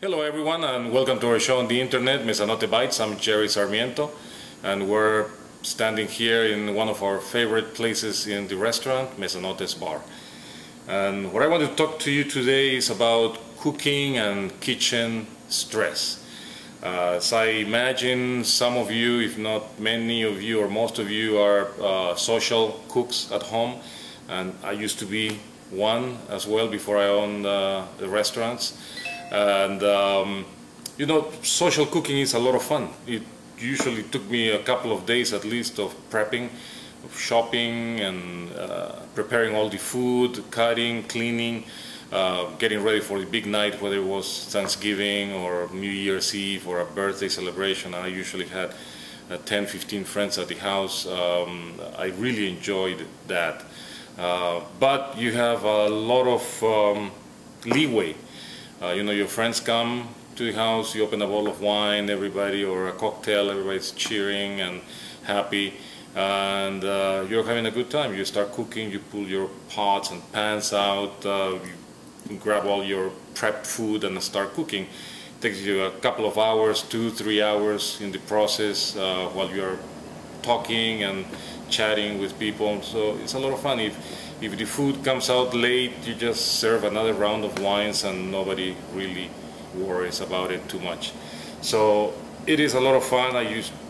Hello everyone and welcome to our show on the internet, Mesanote Bites. I'm Jerry Sarmiento and we're standing here in one of our favorite places in the restaurant, Mesanote's Bar. And what I want to talk to you today is about cooking and kitchen stress. As I imagine some of you, if not many of you or most of you, are social cooks at home, and I used to be one as well before I owned the restaurants. And you know, social cooking is a lot of fun. It usually took me a couple of days at least of prepping, of shopping and preparing all the food, cutting, cleaning, getting ready for the big night, whether it was Thanksgiving or New Year's Eve or a birthday celebration. I usually had 10-15 friends at the house. I really enjoyed that. But you have a lot of leeway. You know, your friends come to the house, you open a bottle of wine, everybody, or a cocktail, everybody's cheering and happy, and you're having a good time. You start cooking, you pull your pots and pans out, you grab all your prepped food and start cooking. It takes you a couple of hours, 2-3 hours in the process while you're talking and chatting with people, so it's a lot of fun. If the food comes out late, you just serve another round of wines and nobody really worries about it too much. So it is a lot of fun. I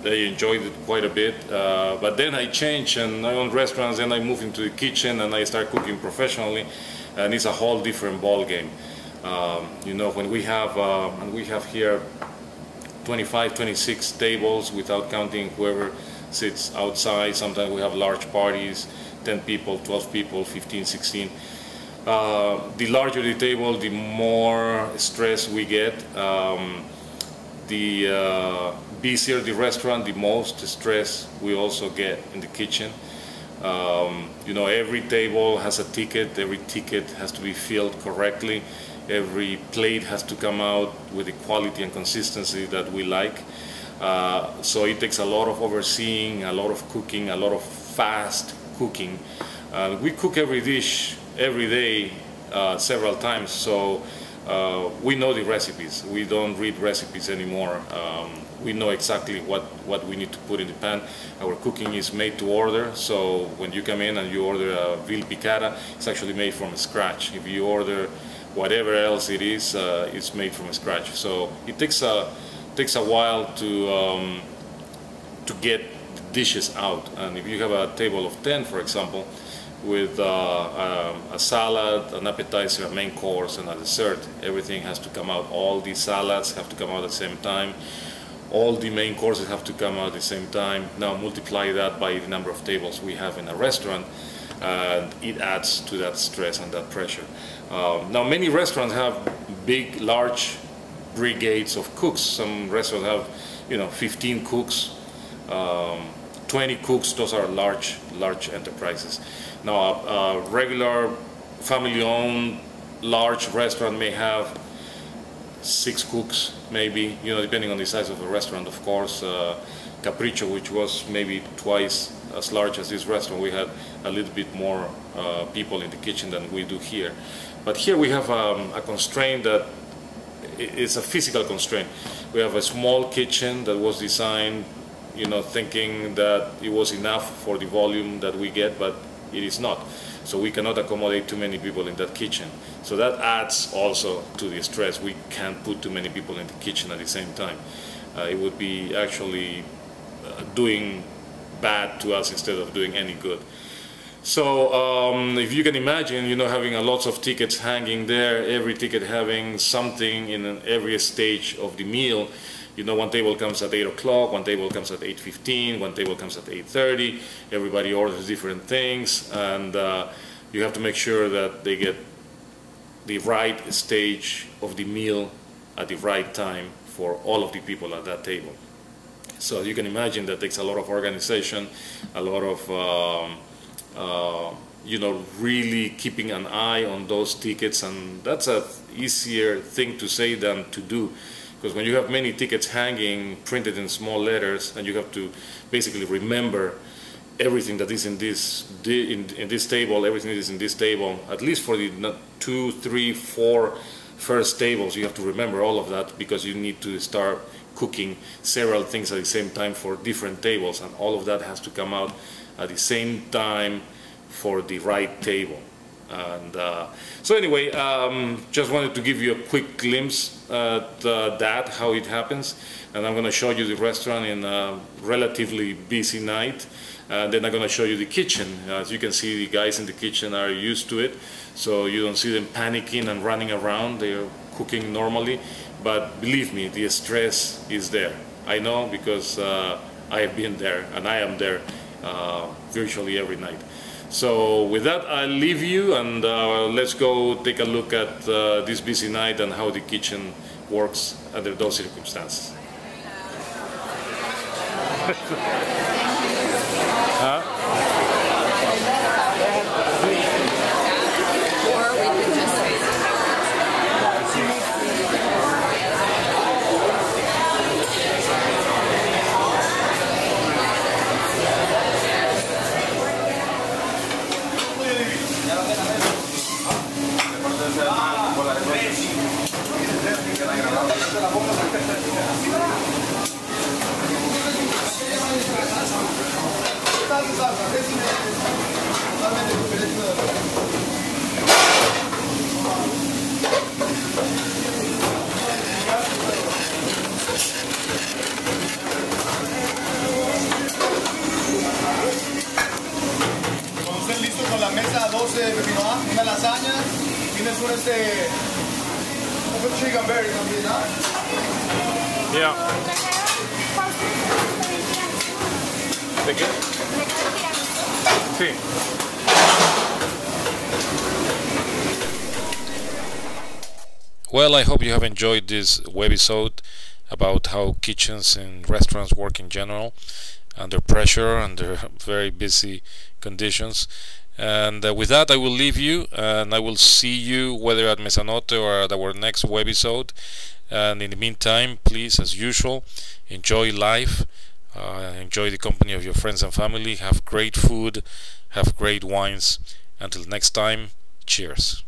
enjoyed it quite a bit, but then I changed and I own restaurants, and I moved into the kitchen and I start cooking professionally, and it's a whole different ball game. You know, when we have here 25, 26 tables without counting whoever sits outside. Sometimes we have large parties, 10 people, 12 people, 15, 16. The larger the table, the more stress we get. The busier the restaurant, the most stress we also get in the kitchen. You know, every table has a ticket. Every ticket has to be filled correctly. Every plate has to come out with the quality and consistency that we like. So it takes a lot of overseeing, a lot of cooking, a lot of fast cooking. We cook every dish every day several times, so we know the recipes. We don't read recipes anymore. We know exactly what we need to put in the pan. Our cooking is made to order, so when you come in and you order a veal piccata, it's actually made from scratch. If you order whatever else it is, it's made from scratch. So it takes a while to get dishes out. And if you have a table of 10, for example, with a salad, an appetizer, a main course, and a dessert, everything has to come out. All the salads have to come out at the same time. All the main courses have to come out at the same time. Now multiply that by the number of tables we have in a restaurant, and it adds to that stress and that pressure. Now many restaurants have big, large brigades of cooks. Some restaurants have, you know, 15 cooks, 20 cooks. Those are large enterprises. Now a regular family-owned large restaurant may have 6 cooks, maybe, you know, depending on the size of the restaurant, of course. Capriccio, which was maybe twice as large as this restaurant, we had a little bit more people in the kitchen than we do here. But here we have a constraint that it's a physical constraint. We have a small kitchen that was designed, you know, thinking that it was enough for the volume that we get, but it is not. So we cannot accommodate too many people in that kitchen. So that adds also to the stress. We can't put too many people in the kitchen at the same time. It would be actually doing bad to us instead of doing any good. So if you can imagine, you know, having lots of tickets hanging there, every ticket having something in every stage of the meal. You know, one table comes at 8 o'clock, one table comes at 8:15, one table comes at 8:30. Everybody orders different things, and you have to make sure that they get the right stage of the meal at the right time for all of the people at that table. So you can imagine that takes a lot of organization, a lot of you know, really keeping an eye on those tickets, and that's a easier thing to say than to do, because when you have many tickets hanging printed in small letters and you have to basically remember everything that is in this table, everything that is in this table, at least for the 2, 3, 4, first tables. You have to remember all of that because you need to start cooking several things at the same time for different tables, and all of that has to come out at the same time for the right table. And so anyway, just wanted to give you a quick glimpse at that, how it happens. And I'm going to show you the restaurant in a relatively busy night. Then I'm going to show you the kitchen. As you can see, the guys in the kitchen are used to it, so you don't see them panicking and running around. They're cooking normally, but believe me, the stress is there. I know because I have been there, and I am there virtually every night. So with that, I'll leave you, and let's go take a look at this busy night and how the kitchen works under those circumstances. Huh? Or we could just la mesa 12 pepinoa, una lasaña, tienes un chicken berry también, ¿no? Yeah. ¿De qué? Sí. Well, I hope you have enjoyed this webisode about how kitchens and restaurants work in general, under pressure, under very busy conditions. And with that, I will leave you, and I will see you whether at Mesanote or at our next webisode. And in the meantime, please, as usual, enjoy life, enjoy the company of your friends and family, have great food, have great wines. Until next time, cheers.